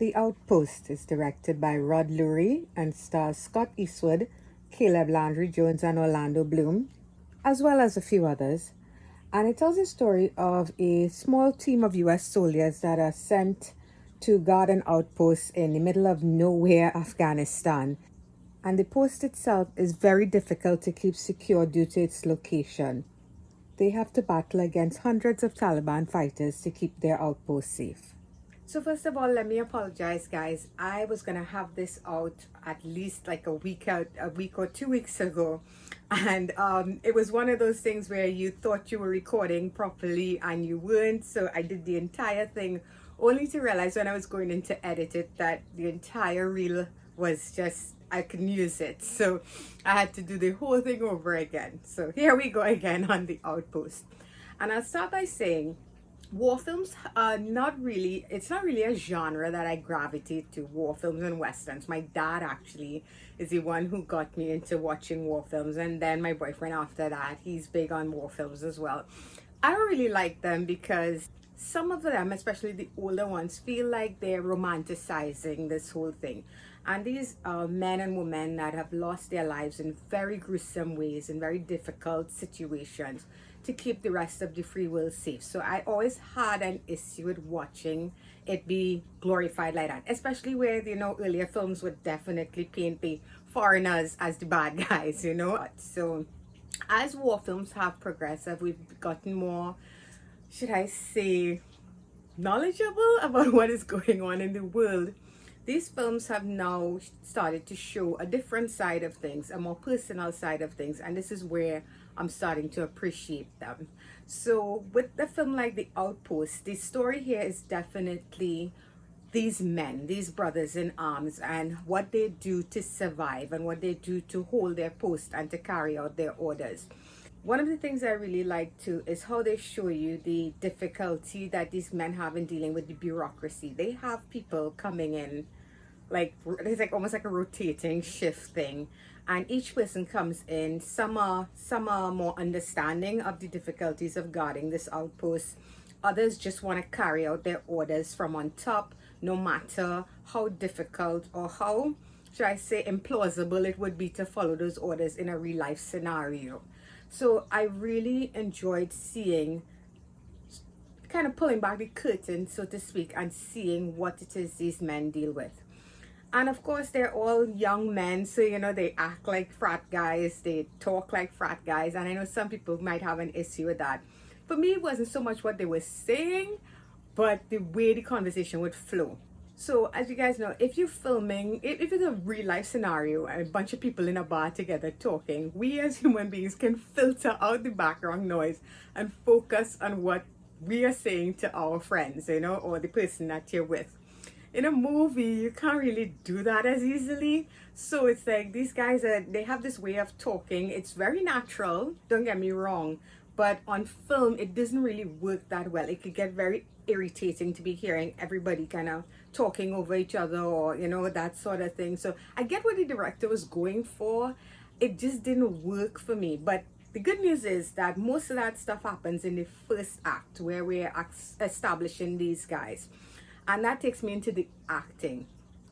The Outpost is directed by Rod Lurie and stars Scott Eastwood, Caleb Landry Jones, and Orlando Bloom, as well as a few others. And it tells the story of a small team of US soldiers that are sent to guard an outpost in the middle of nowhere, Afghanistan. And the post itself is very difficult to keep secure due to its location. They have to battle against hundreds of Taliban fighters to keep their outpost safe. So first of all, let me apologize, guys. I was gonna have this out at least like a week or 2 weeks ago, and it was one of those things where you thought you were recording properly and you weren't. So I did the entire thing, only to realize when I was going in to edit it that the entire reel was just, I couldn't use it. So I had to do the whole thing over again. So here we go again on The Outpost, and I'll start by saying, war films are not really, it's not really a genre that I gravitate to, war films and westerns. My dad actually is the one who got me into watching war films, and then my boyfriend after that, he's big on war films as well. I don't really like them because some of them, especially the older ones, feel like they're romanticizing this whole thing. And these are men and women that have lost their lives in very gruesome ways, in very difficult situations, to keep the rest of the free world safe. So I always had an issue with watching it be glorified like that, especially where, earlier films would definitely paint the foreigners as the bad guys. So as war films have progressed, we've gotten more, should I say, knowledgeable about what is going on in the world. These films have now started to show a different side of things, a more personal side of things, and this is where I'm starting to appreciate them. So with the film like The Outpost, the story here is definitely these men, these brothers in arms, and what they do to survive and what they do to hold their post and to carry out their orders. One of the things I really like too is how they show you the difficulty that these men have in dealing with the bureaucracy. They have people coming in, it's like almost like a rotating shift thing, and each person comes in. Some are more understanding of the difficulties of guarding this outpost. Others just want to carry out their orders from on top, no matter how difficult or how, should I say, implausible it would be to follow those orders in a real life scenario. So I really enjoyed seeing, kind of pulling back the curtain, so to speak, and seeing what it is these men deal with. And of course, they're all young men, so they act like frat guys, they talk like frat guys, and I know some people might have an issue with that. For me, it wasn't so much what they were saying, but the way the conversation would flow. So as you guys know, if you're filming, if it's a real life scenario and a bunch of people in a bar together talking, we as human beings can filter out the background noise and focus on what we are saying to our friends, or the person that you're with. In a movie, you can't really do that as easily. So it's like these guys, they have this way of talking. It's very natural, don't get me wrong, but on film, it doesn't really work that well. It could get very irritating to be hearing everybody kind of talking over each other, or that sort of thing. So I get what the director was going for. It just didn't work for me. But the good news is that most of that stuff happens in the first act, where we're establishing these guys, and that takes me into the acting.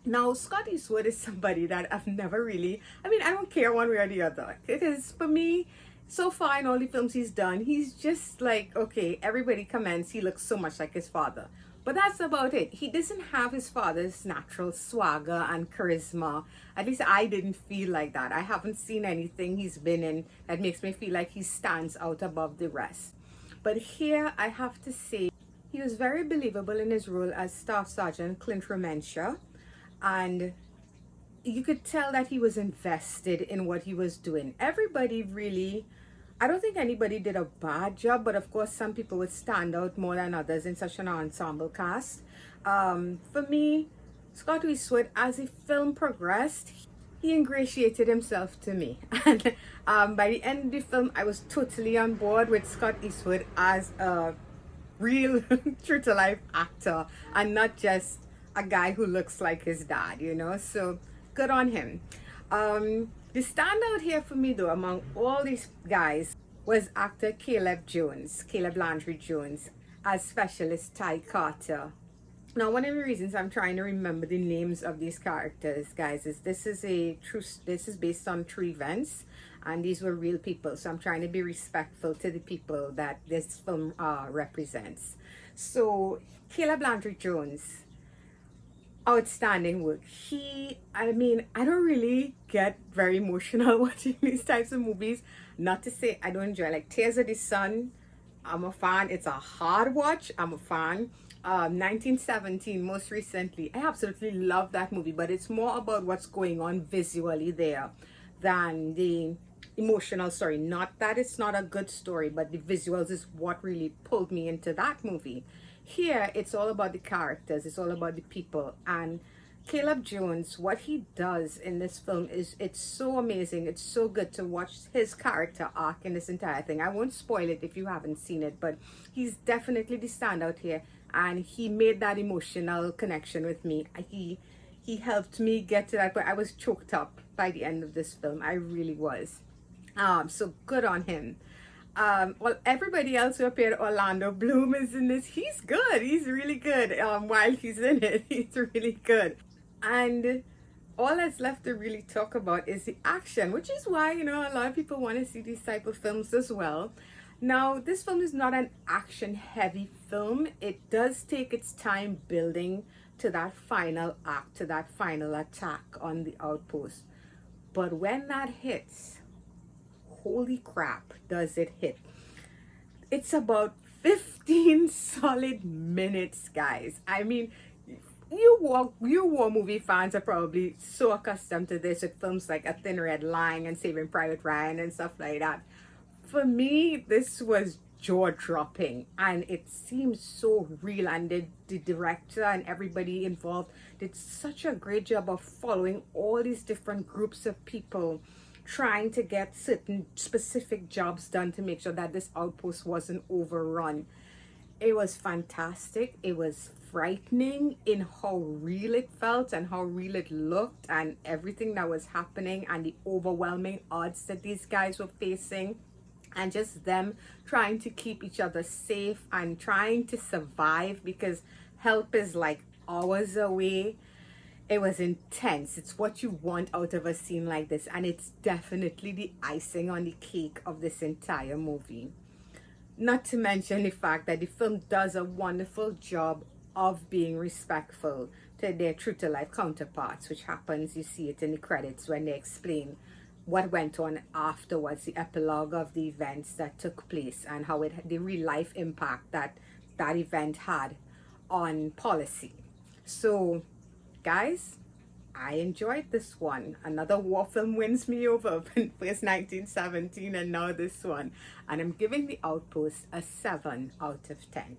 Now, Scott Eastwood is somebody that I've never really, I don't care one way or the other. It is, for me, so far in all the films he's done, he's just like, okay, everybody comments he looks so much like his father. But that's about it. He doesn't have his father's natural swagger and charisma. At least I didn't feel like that. I haven't seen anything he's been in that makes me feel like he stands out above the rest. But here, I have to say, he was very believable in his role as Staff Sergeant Clint Remensha, and you could tell that he was invested in what he was doing. Everybody really, I don't think anybody did a bad job, but of course some people would stand out more than others in such an ensemble cast. For me, Scott Eastwood, as the film progressed, he ingratiated himself to me. And by the end of the film, I was totally on board with Scott Eastwood as a real true-to-life actor, and not just a guy who looks like his dad, so good on him. The standout here for me, though, among all these guys was actor Caleb Landry Jones as Specialist Ty Carter. Now, one of the reasons I'm trying to remember the names of these characters, guys, is this is based on true events, and these were real people. So I'm trying to be respectful to the people that this film represents. So Caleb Landry Jones, outstanding work. I mean, I don't really get very emotional watching these types of movies. Not to say I don't enjoy, like Tears of the Sun. I'm a fan. It's a hard watch. I'm a fan. 1917, most recently. I absolutely love that movie, but it's more about what's going on visually there than the emotional story. Not that it's not a good story, but the visuals is what really pulled me into that movie. Here, it's all about the characters, it's all about the people. And Caleb Jones, what he does in this film is, it's so amazing. It's so good to watch his character arc in this entire thing. I won't spoil it if you haven't seen it, but he's definitely the standout here, and he made that emotional connection with me. He helped me get to that point. I was choked up by the end of this film. I really was. So good on him. Well, everybody else who appeared, Orlando Bloom is in this. He's good. He's really good. While he's in it, he's really good. And all that's left to really talk about is the action, which is why, you know, a lot of people want to see these type of films as well. Now, this film is not an action heavy film. It does take its time building to that final act, to that final attack on the outpost. But when that hits, holy crap, does it hit. It's about 15 solid minutes, guys. I mean, you war movie fans are probably so accustomed to this with films like A Thin Red Line and Saving Private Ryan and stuff like that. For me, this was jaw-dropping, and it seems so real, and the director and everybody involved did such a great job of following all these different groups of people trying to get certain specific jobs done to make sure that this outpost wasn't overrun. It was fantastic. It was frightening in how real it felt and how real it looked, and everything that was happening, and the overwhelming odds that these guys were facing, and just them trying to keep each other safe and trying to survive because help is like hours away. It was intense. It's what you want out of a scene like this, and it's definitely the icing on the cake of this entire movie. Not to mention the fact that the film does a wonderful job of being respectful to their true to life counterparts, which happens, you see it in the credits when they explain what went on afterwards, the epilogue of the events that took place, and how it, the real life impact that that event had on policy. So guys, I enjoyed this one. Another war film wins me over. First 1917 and now this one. And I'm giving The Outpost a 7 out of 10.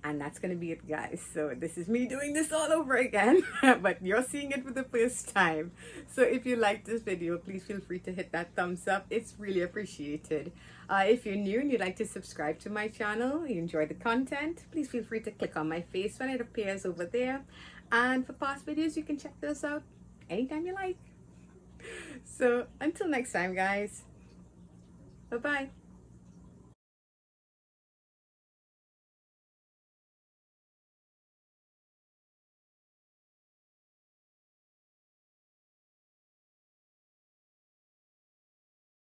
And that's going to be it, guys. So this is me doing this all over again. But you're seeing it for the first time. So if you like this video, please feel free to hit that thumbs up. It's really appreciated. If you're new and you'd like to subscribe to my channel, you enjoy the content, please feel free to click on my face when it appears over there. And for past videos, you can check those out anytime you like. So until next time, guys. Bye-bye.